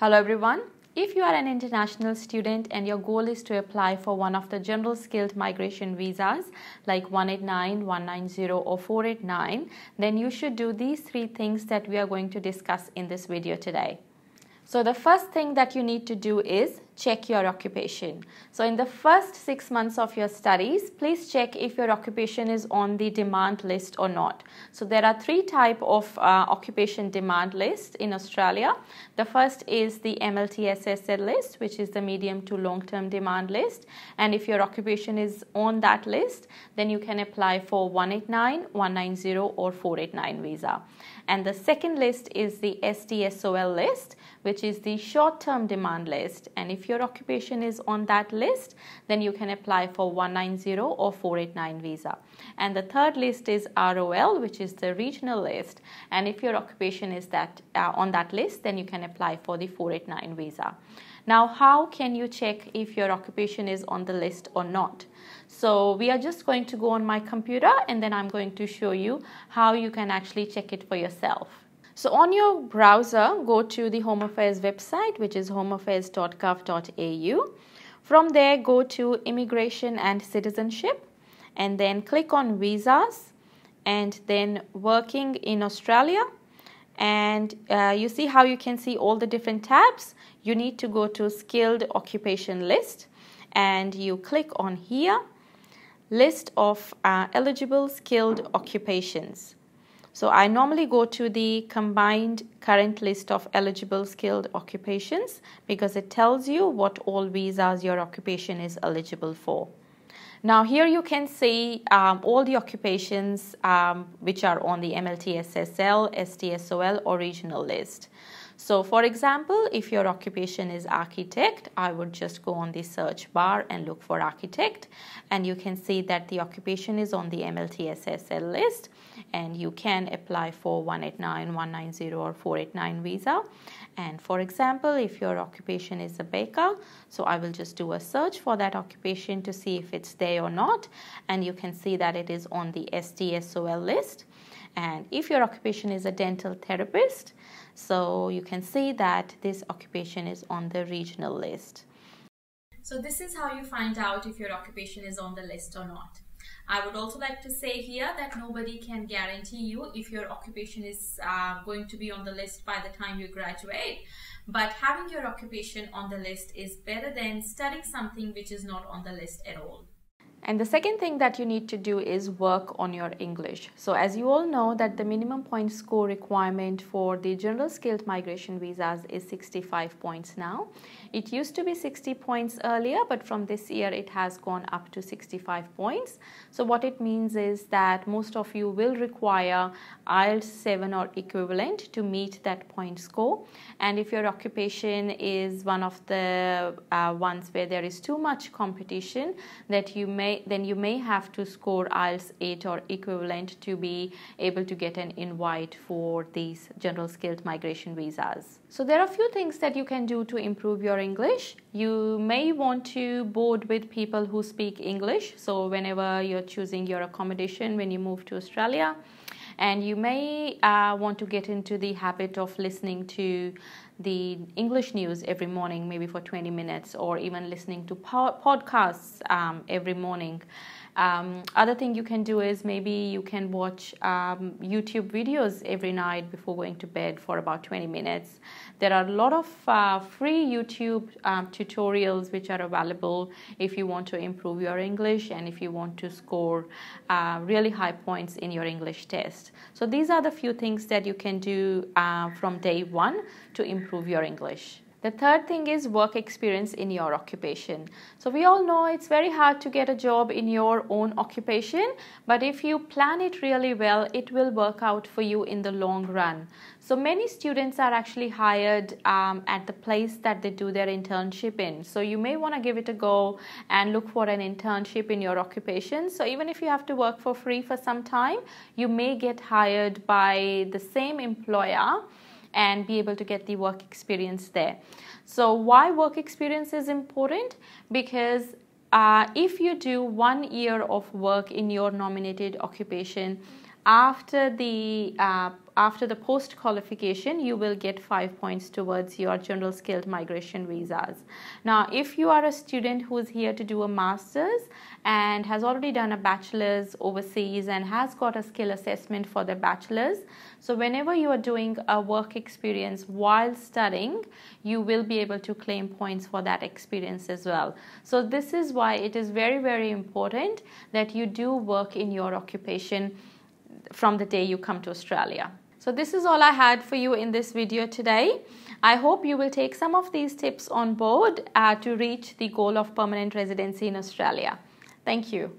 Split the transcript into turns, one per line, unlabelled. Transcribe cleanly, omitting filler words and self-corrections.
Hello everyone. If you are an international student and your goal is to apply for one of the general skilled migration visas like 189, 190 or 489, then you should do these three things that we are going to discuss in this video today. So the first thing that you need to do is check your occupation. So in the first 6 months of your studies, please check if your occupation is on the demand list or not. So there are three types of occupation demand list in Australia. The first is the MLTSSL list, which is the medium to long-term demand list. And if your occupation is on that list, then you can apply for 189, 190 or 489 visa. And the second list is the STSOL list, which is the short-term demand list. And if your occupation is on that list, then you can apply for 190 or 489 visa. And the third list is ROL, which is the regional list. And if your occupation is on that list, then you can apply for the 489 visa. Now, how can you check if your occupation is on the list or not? So we are just going to go on my computer and then I'm going to show you how you can actually check it for yourself. So on your browser, go to the Home Affairs website, which is homeaffairs.gov.au. From there, go to Immigration and Citizenship and then click on Visas and then Working in Australia. And you see how you can see all the different tabs. You need to go to Skilled Occupation List and you click on here, List of Eligible Skilled Occupations. So I normally go to the combined current list of eligible skilled occupations because it tells you what all visas your occupation is eligible for. Now here you can see all the occupations which are on the MLTSSL, STSOL or regional list. So for example, if your occupation is architect, I would just go on the search bar and look for architect. And you can see that the occupation is on the MLTSSL list. And you can apply for 189, 190 or 489 visa. And for example, if your occupation is a baker, so I will just do a search for that occupation to see if it's there or not. And you can see that it is on the STSOL list. And if your occupation is a dental therapist, so you can see that this occupation is on the regional list. So this is how you find out if your occupation is on the list or not. I would also like to say here that nobody can guarantee you if your occupation is going to be on the list by the time you graduate. But having your occupation on the list is better than studying something which is not on the list at all. And the second thing that you need to do is work on your English. So as you all know that the minimum point score requirement for the general skilled migration visas is 65 points now. It used to be 60 points earlier, but from this year it has gone up to 65 points. So what it means is that most of you will require IELTS 7 or equivalent to meet that point score. And if your occupation is one of the ones where there is too much competition, then you may have to score IELTS 8 or equivalent to be able to get an invite for these general skilled migration visas. So there are a few things that you can do to improve your English. You may want to board with people who speak English. So whenever you're choosing your accommodation when you move to Australia, and you may want to get into the habit of listening to the English news every morning, maybe for 20 minutes, or even listening to podcasts every morning. Other thing you can do is maybe you can watch YouTube videos every night before going to bed for about 20 minutes. There are a lot of free YouTube tutorials which are available if you want to improve your English and if you want to score really high points in your English test. So these are the few things that you can do from day one to improve your English. The third thing is work experience in your occupation. So we all know it's very hard to get a job in your own occupation, but if you plan it really well, it will work out for you in the long run. So many students are actually hired at the place that they do their internship in. So you may want to give it a go and look for an internship in your occupation. So even if you have to work for free for some time, you may get hired by the same employer and be able to get the work experience there. So why work experience is important? Because if you do 1 year of work in your nominated occupation after after the post qualification, you will get 5 points towards your general skilled migration visas. Now, if you are a student who is here to do a master's and has already done a bachelor's overseas and has got a skill assessment for their bachelor's, so whenever you are doing a work experience while studying, you will be able to claim points for that experience as well. So this is why it is very, very important that you do work in your occupation from the day you come to Australia. So this is all I had for you in this video today. I hope you will take some of these tips on board to reach the goal of permanent residency in Australia. Thank you.